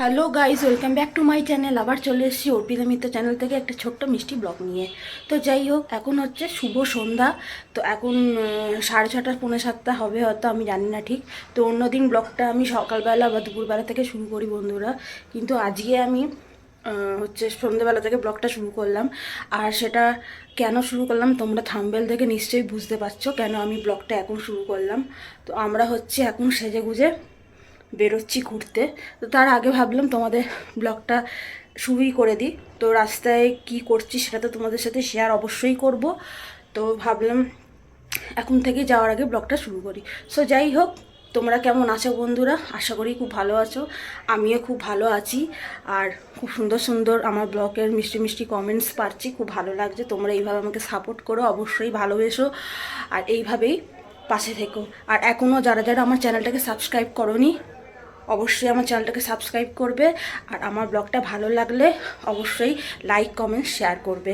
Hello guys, welcome back to my channel. আবার চলে এসেছি অর্পিতা মিত্র চ্যানেল থেকে একটা ছোট্ট মিষ্টি ব্লগ নিয়ে। তো যাই হোক, এখন হচ্ছে শুভ সন্ধ্যা। তো এখন 6:30 6:45 হবে হয়তো, আমি জানি না ঠিক। তো অন্যদিন ব্লগটা আমি সকালবেলা বা দুপুরবেলা থেকে শুরু করি বন্ধুরা, কিন্তু আজকে আমি হচ্ছে সন্ধ্যেবেলা থেকে ব্লগটা শুরু করলাম। আর সেটা কেন শুরু করলাম তোমরা থাম্বনেল থেকে নিশ্চয়ই বুঝতে পারছো কেন আমি ব্লগটা এখন শুরু করলাম। তো আমরা হচ্ছে এখন সেজে গুজে বেরোচ্ছি ঘুরতে। তো তার আগে ভাবলাম তোমাদের ব্লগটা শুরুই করে দিই। তো রাস্তায় কি করছি সেটা তো তোমাদের সাথে শেয়ার অবশ্যই করব। তো ভাবলাম এখন থেকে যাওয়ার আগে ব্লগটা শুরু করি। সো যাই হোক, তোমরা কেমন আছো বন্ধুরা? আশা করি খুব ভালো আছো, আমিও খুব ভালো আছি। আর খুব সুন্দর সুন্দর আমার ব্লগের মিষ্টি মিষ্টি কমেন্টস পাচ্ছি, খুব ভালো লাগছে। তোমরা এইভাবে আমাকে সাপোর্ট করো, অবশ্যই ভালোবেসো, আর এইভাবেই পাশে থেকো। আর এখনও যারা যারা আমার চ্যানেলটাকে সাবস্ক্রাইব করোনি, অবশ্যই আমার চ্যানেলটাকে সাবস্ক্রাইব করবে। আর আমার ব্লগটা ভালো লাগলে অবশ্যই লাইক কমেন্ট শেয়ার করবে।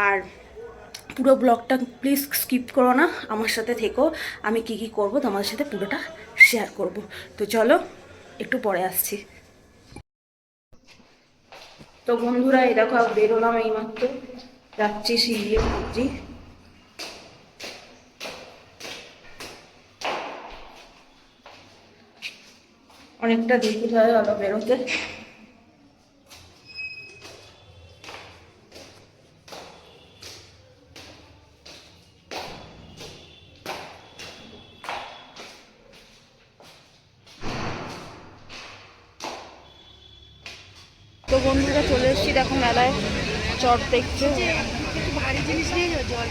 আর পুরো ব্লগটা প্লিজ স্কিপ করো না, আমার সাথে থেকো। আমি কি কি করব তোমাদের সাথে পুরোটা শেয়ার করব। তো চলো, একটু পরে আসছি। তো বন্ধুরা, এই দেখো বেরোলাম এইমাত্র, যাচ্ছি সিঁড়ি খুঁজছি। অনেকটা দেরি হয়ে গেল বেরোতে। তো বন্ধুরা, চলে এসেছি দেখো মেলায়, চট দেখছে। ভারী জিনিস নিয়ে জল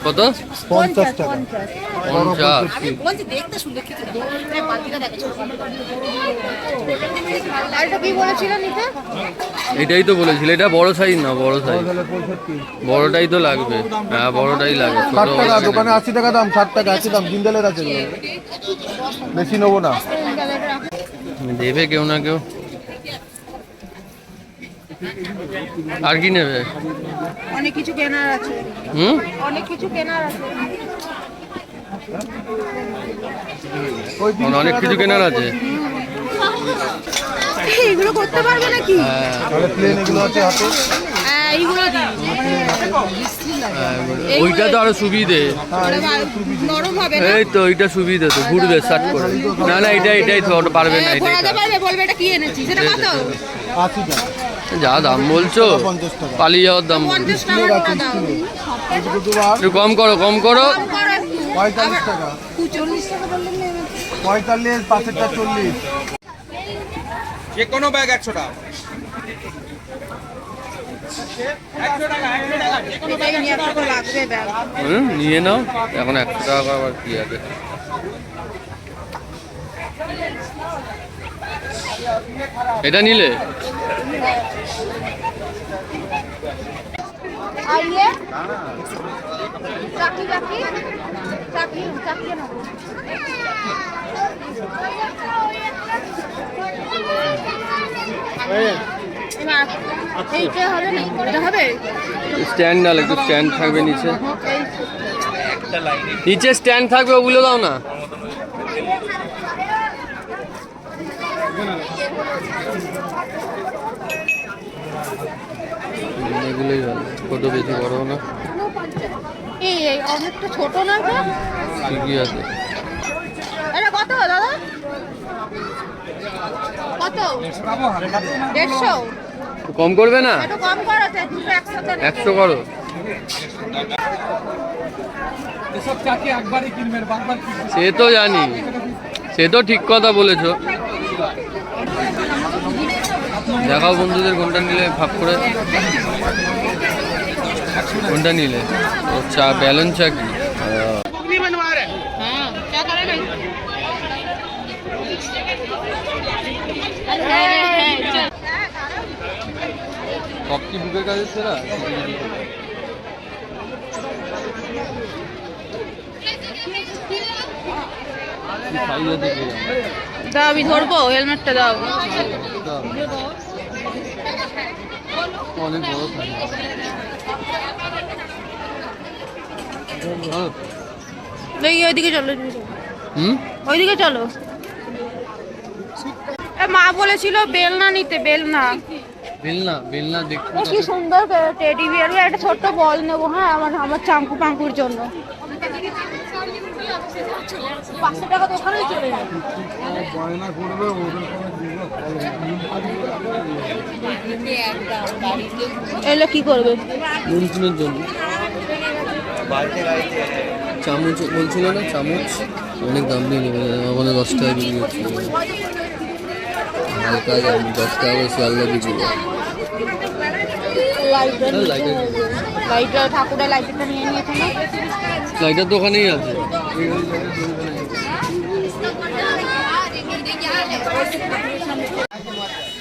কত? 50 টাকা। 50। এটাই তো বলেছিল, এটা বড় সাইজ না, বড় সাইজ, বড়টাই তো লাগবে। হ্যাঁ, বড়টাই লাগে। 60 টাকা দোকানে, 80 টাকা দাম, 60 টাকা 80 দাম। জিন্দালের আছে, বেশি নেবো না। দেবে কেউ না কেউ। আর কি নেবে? অনেক কিছু কেনার আছে। অনেক কিছু কেনার আছে। অনেক কিছু কেনার আছে। এইগুলো করতে পারবে নাকি? তাহলে প্লেন এগুলো আছে হাতে। এইগুলো ওইটা তো আরো সুবিধে। নরম হবে না? এই তো ওইটা সুবিধে, তো ঘুরবে শার্ট করে। না না, এটাই তো পারবে না। এটাই বলবে এটা কি এনেছি, সেটা কত? 80 টাকা। যা দাম বলছো, 50 টাকা। পালিয়ে যাওয়ার দাম। 50 টাকা দাও। একটু কম করো, কম করো। 45 টাকা। 40 টাকা বললেন না? 45, পাশেরটা 40। যে কোনো ব্যাগ 100 টাকা। নিয়ে নাও এখন। 100 টাকা আবার কি আছে? এটা নিলে आइए चाकी चाकी चाकी चाकी ना এইটা হবে না, এটা হবে। স্ট্যান্ড না, একটু স্ট্যান্ড থাকবে নিচে। নিচে স্ট্যান্ড থাকবে, ওগুলো দাও না। এগুলোই ভালো, ছোট, বেশি বড় না। এই অনেকটা ছোট না? ঠিকই আছে। এটা কত দাদা? কত? 150। কম করবে না? একটু কম করো, দুটো একসাথে 100 করো। সে তো জানি, সে তো ঠিক কথা বলেছো। দেখাও বন্ধুদের কোনটা নিলে, ভাগ করে কোনটা নিলে। ও চা, ব্যালেন্স চা কি? সব কি বুকের কাজের সেরা? সাইজ আছে কিরকম? দাও আমি ধরবো, হেলমেটটা দাও। দাও। অনেক বড় সাইজ। দেখি ওইদিকে চলো, হুম, ওইদিকে চলো। মা বলেছিল বেলনা নিতে, বেলনা। বেলনা বেলনা দেখতে কি সুন্দর টেডি বিয়ার, একটা ছোট্ট বল নেবো। হ্যাঁ, আমার চাঙ্কু পাঙ্কুর জন্য। 500 টাকা তো ওখানেই চলে যাবে। এলে কি করবে? নুনটুনের জন্য চামচ বলছিল না, চামচ অনেক দাম দিয়ে নেবে, আমাদের 10 টাকা বিক্রি হচ্ছে। হালকা দাম 10 টাকা করে শিয়ালদা বিক্রি করে। লাইটার ঠাকুরের লাইটারটা নিয়ে নিয়েছে না? লাইটার তো ওখানেই আছে।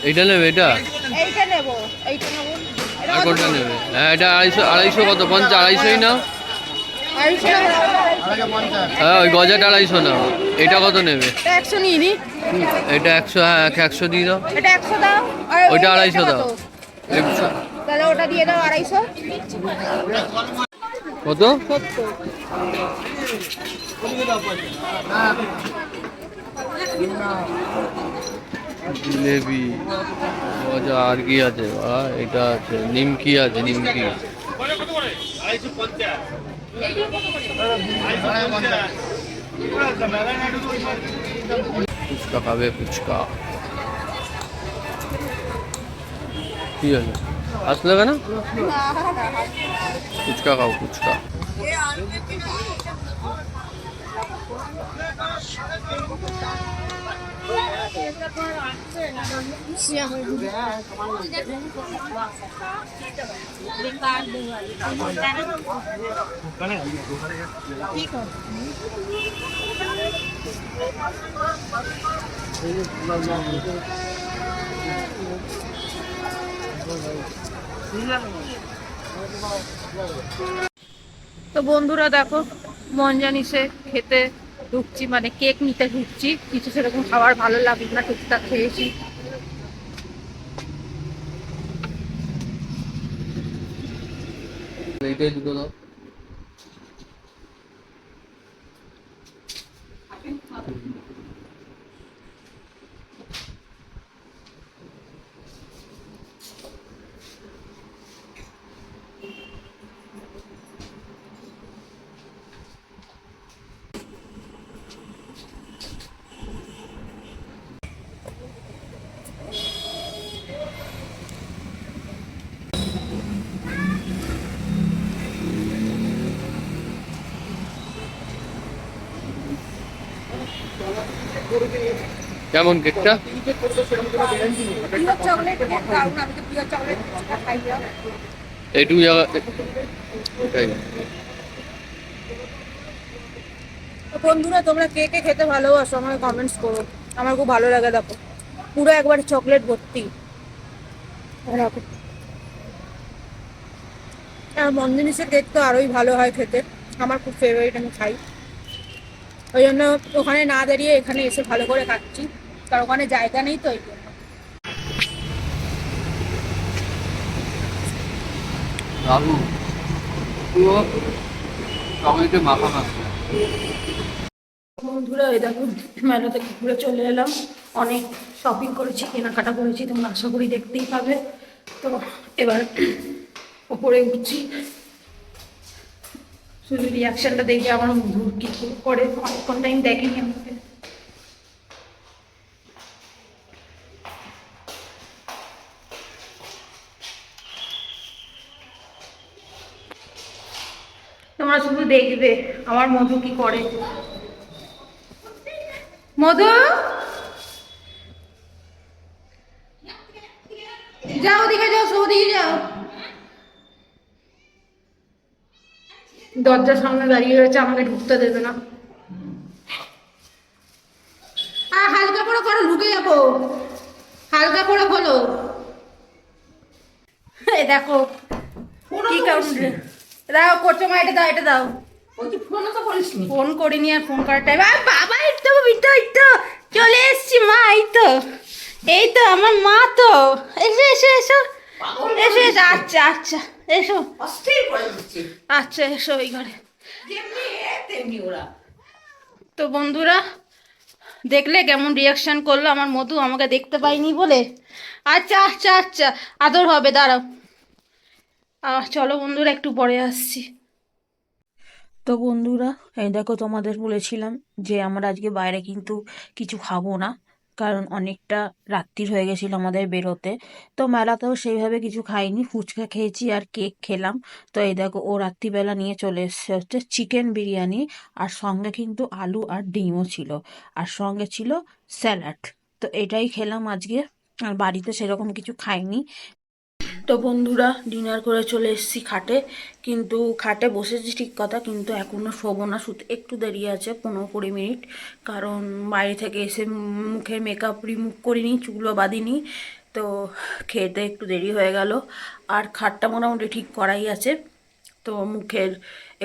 এইটা নেবে? এটা এইটা নেবো, এইটা নেবো। আর কোনটা নেবে? হ্যাঁ, এটা 250 কত? 250 না? হ্যাঁ, ওই গজাটা 250 না। এটা কত নেবে? 100 নিয়ে নি। এটা 100, হ্যাঁ 100 দিয়ে দাও। এটা 100 দাও, আর ওইটা ওইটা 250 দাও। কত? তাহলে ওটা দিয়ে দাও 250। কত? 70। জিলেবি, গজা, আর কি আছে? এটা আছে, নিমকি আছে, নিমকি। ফুচকা খাবে? ফুচকা কি হলো, আসলে কেন? ফুচকা খাও, ফুচকা। তো বন্ধুরা দেখো, মন জানিসে খেতে ঢুকছি, মানে কেক নিতে ঢুকছি। কিছু সেরকম খাবার ভালো লাগলো না, টুকটাক খেয়েছি। এইটাই দুটো দাও। কেমন কেকটা? এইটুকু জায়গা এটাই। বন্ধুরা, তোমরা কে কে খেতে ভালোবাসো আমাকে কমেন্টস করো, আমার খুব ভালো লাগে। দেখো পুরো একবার চকলেট ভর্তি। আর মন জিনিসের কেক তো আরোই ভালো হয় খেতে, আমার খুব ফেভারিট, আমি খাই। ওই জন্য ওখানে না দাঁড়িয়ে এখানে এসে ভালো করে খাচ্ছি, কারণ ওখানে জায়গা নেই তো, এই জন্য। দারুণ, পুরো চকলেটে মাখা মাখা। বন্ধুরা, এই দেখো মেলা থেকে ঘুরে চলে এলাম, অনেক শপিং করেছি, কেনাকাটা করেছি, তোমরা আশা করি দেখতেই পাবে। তো এবার ওপরে উঠছি, শুধু রিয়াকশনটা দেখে আমার মধুর কি করে, অনেকক্ষণ টাইম দেখেনি আমাকে। তোমরা শুধু দেখবে আমার মধু কি করে। মধু, যাও ওদিকে, যাও ওদিকে যাও। দরজার সামনে দাঁড়িয়ে রয়েছে, আমাকে ঢুকতে দেবে না। হালকা করে করো, ঢুকে যাবো। হালকা করে খোলো। দেখো কি কাউন্ট দাও করছো মা, এটা দাও, এটা দাও। ফোন করিনি আর ফোন করার টাইম বাবা এই তো চলে এসছি মা এই তো আমার মা তো এসো এসো এসো এসো এসো আচ্ছা আচ্ছা এসো আচ্ছা এসো ওই ঘরে। তো বন্ধুরা দেখলে কেমন রিয়াকশন করলো আমার মধু, আমাকে দেখতে পাইনি বলে। আচ্ছা আচ্ছা আচ্ছা আদর হবে, দাঁড়াও। চলো বন্ধুরা একটু পরে আসছি। তো বন্ধুরা এই দেখো, তোমাদের বলেছিলাম যে আমরা আজকে বাইরে কিন্তু কিছু খাবো না, কারণ অনেকটা রাত্রির হয়ে গেছিল আমাদের বেরোতে। তো মেলাতেও সেইভাবে কিছু খাইনি, ফুচকা খেয়েছি আর কেক খেলাম। তো এই দেখো ও রাত্রিবেলা নিয়ে চলে এসছে হচ্ছে চিকেন বিরিয়ানি, আর সঙ্গে কিন্তু আলু আর ডিমও ছিল, আর সঙ্গে ছিল স্যালাড। তো এটাই খেলাম আজকে, আর বাড়িতে সেরকম কিছু খাইনি। তো বন্ধুরা ডিনার করে চলে এসেছি খাটে, কিন্তু খাটে বসেছি ঠিক কথা, কিন্তু এখনও শোবো না, শুতে একটু দেরি আছে, 15-20 মিনিট। কারণ বাইরে থেকে এসে মুখে মেকআপ রিমুভ করিনি, চুলও বাঁধিনি, তো খেতে একটু দেরি হয়ে গেল। আর খাটটা মোটামুটি ঠিক করাই আছে, তো মুখের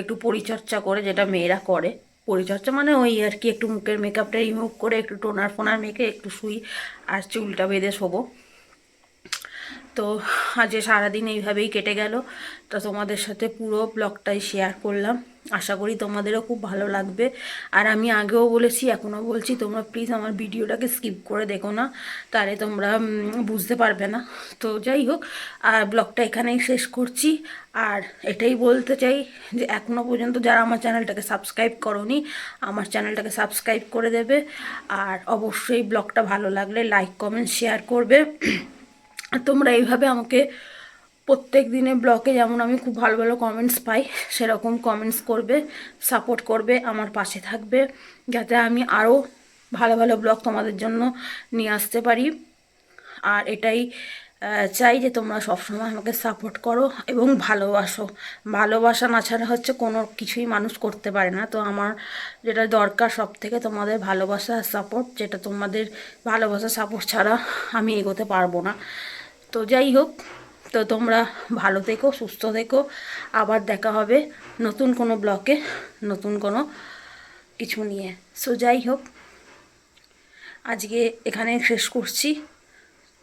একটু পরিচর্যা করে, যেটা মেয়েরা করে, পরিচর্যা মানে ওই আর কি, একটু মুখের মেকআপটা রিমুভ করে একটু টোনার ফোনার মেখে একটু শুই আর চুলটা বেঁধে শোবো। তো আজকে সারাদিন এইভাবেই কেটে গেল। তো তোমাদের সাথে পুরো ব্লগটাই শেয়ার করলাম, আশা করি তোমাদেরও খুব ভালো লাগবে। আর আমি আগেও বলেছি, এখনও বলছি, তোমরা প্লিজ আমার ভিডিওটাকে স্কিপ করে দেখো না, তাহলে তোমরা বুঝতে পারবে না। তো যাই হোক, আর ব্লগটা এখানেই শেষ করছি। আর এটাই বলতে চাই যে এখনও পর্যন্ত যারা আমার চ্যানেলটাকে সাবস্ক্রাইব করোনি, আমার চ্যানেলটাকে সাবস্ক্রাইব করে দেবে। আর অবশ্যই ব্লগটা ভালো লাগলে লাইক কমেন্ট শেয়ার করবে। তোমরা এইভাবে আমাকে প্রত্যেক দিনে ব্লগে যেমন আমি খুব ভালো ভালো কমেন্টস পাই, সেরকম কমেন্টস করবে, সাপোর্ট করবে, আমার পাশে থাকবে, যাতে আমি আরও ভালো ভালো ব্লগ তোমাদের জন্য নিয়ে আসতে পারি। আর এটাই চাই যে তোমরা সবসময় আমাকে সাপোর্ট করো এবং ভালোবাসো। ভালোবাসা না ছাড়া হচ্ছে কোনো কিছুই মানুষ করতে পারে না। তো আমার যেটা দরকার সব থেকে তোমাদের ভালোবাসা আর সাপোর্ট, যেটা তোমাদের ভালোবাসা সাপোর্ট ছাড়া আমি এগোতে পারবো না। তো যাই হোক, তো তোমরা ভালো থেকো, সুস্থ থেকো, আবার দেখা হবে নতুন কোনো ব্লগে, নতুন কোনো কিছু নিয়ে। সো যাই হোক, আজকে এখানে শেষ করছি।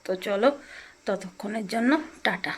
তো চলো, ততক্ষণের জন্য টাটা।